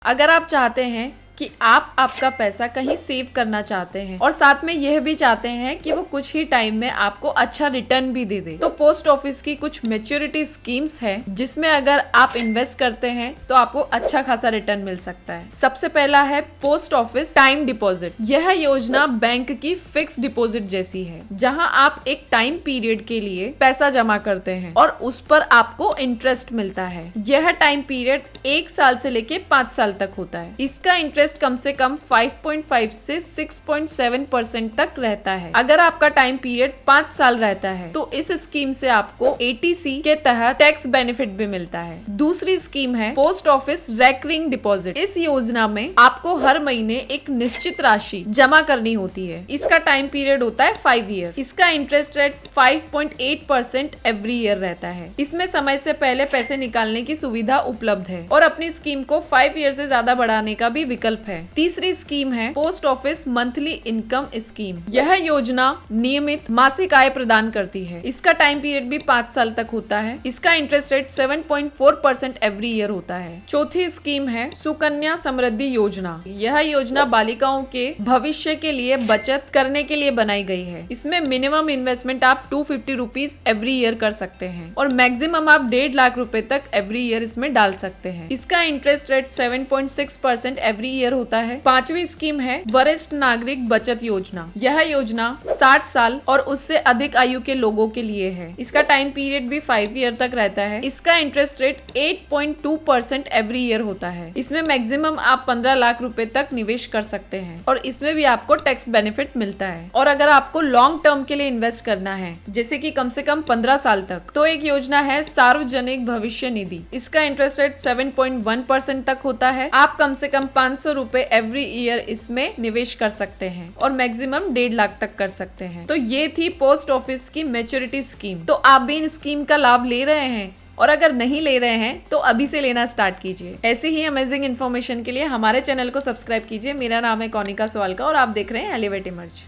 अगर आप चाहते हैं कि आप आपका पैसा कहीं सेव करना चाहते हैं और साथ में यह भी चाहते हैं कि वो कुछ ही टाइम में आपको अच्छा रिटर्न भी दे दे, तो पोस्ट ऑफिस की कुछ मैच्योरिटी स्कीम्स है जिसमें अगर आप इन्वेस्ट करते हैं तो आपको अच्छा खासा रिटर्न मिल सकता है। सबसे पहला है पोस्ट ऑफिस टाइम डिपॉजिट। यह योजना बैंक की फिक्स डिपॉजिट जैसी है, जहां आप एक टाइम पीरियड के लिए पैसा जमा करते हैं और उस पर आपको इंटरेस्ट मिलता है। यह टाइम पीरियड 1 साल से लेके 5 साल तक होता है। इसका इंटरेस्ट कम से कम 5.5 से 6.7% तक रहता है। अगर आपका टाइम पीरियड 5 साल रहता है तो इस स्कीम से आपको ATC के तहत टैक्स बेनिफिट भी मिलता है। दूसरी स्कीम है पोस्ट ऑफिस रेकरिंग डिपॉजिट। इस योजना में आपको हर महीने एक निश्चित राशि जमा करनी होती है। इसका टाइम पीरियड होता है 5 ईयर। इसका इंटरेस्ट रेट 5.8% एवरी ईयर रहता है। इसमें समय से पहले पैसे निकालने की सुविधा उपलब्ध है और अपनी स्कीम को 5 ईयर से ज्यादा बढ़ाने का भी विकल्प है। तीसरी स्कीम है post office monthly income scheme. यह योजना नियमित मासिक आय प्रदान करती है। इसका टाइम पीरियड भी 5 साल तक होता है। इसका इंटरेस्ट रेट 7.4% एवरी ईयर होता है। चौथी स्कीम है सुकन्या समृद्धि योजना। यह योजना बालिकाओं के भविष्य के लिए बचत करने के लिए बनाई गई है। इसमें मिनिमम इन्वेस्टमेंट आप 250 रुपीज एवरी ईयर कर सकते हैं और मैक्सिमम आप 1.5 लाख रुपए तक एवरी ईयर इसमें डाल सकते हैं। इसका इंटरेस्ट रेट 7.6% एवरी ईयर होता है। पांचवी स्कीम है वरिष्ठ नागरिक बचत योजना। यह योजना 60 साल और उससे अधिक आयु के लोगों के लिए है। इसका टाइम पीरियड भी 5 ईयर तक रहता है। इसका इंटरेस्ट रेट 8.2% एवरी ईयर होता है। इसमें मैक्सिमम आप 15 लाख रुपए तक निवेश कर सकते हैं और इसमें भी आपको टैक्स बेनिफिट मिलता है। और अगर आपको लॉन्ग टर्म के लिए इन्वेस्ट करना है, जैसे कि कम से कम 15 साल तक, तो एक योजना है सार्वजनिक भविष्य निधि। इसका इंटरेस्ट रेट 7.1% तक होता है। आप कम से कम 500 रुपए एवरी ईयर इसमें निवेश कर सकते हैं और मैक्सिमम 1.5 लाख तक कर सकते हैं। तो ये थी पोस्ट ऑफिस की मैच्योरिटी स्कीम। तो आप भी इन स्कीम का लाभ ले रहे हैं और अगर नहीं ले रहे हैं तो अभी से लेना स्टार्ट कीजिए। ऐसी ही अमेजिंग इन्फॉर्मेशन के लिए हमारे चैनल को सब्सक्राइब कीजिए। मेरा नाम है कौनिका सवालका और आप देख रहे हैं एलिवेट इमर्ज।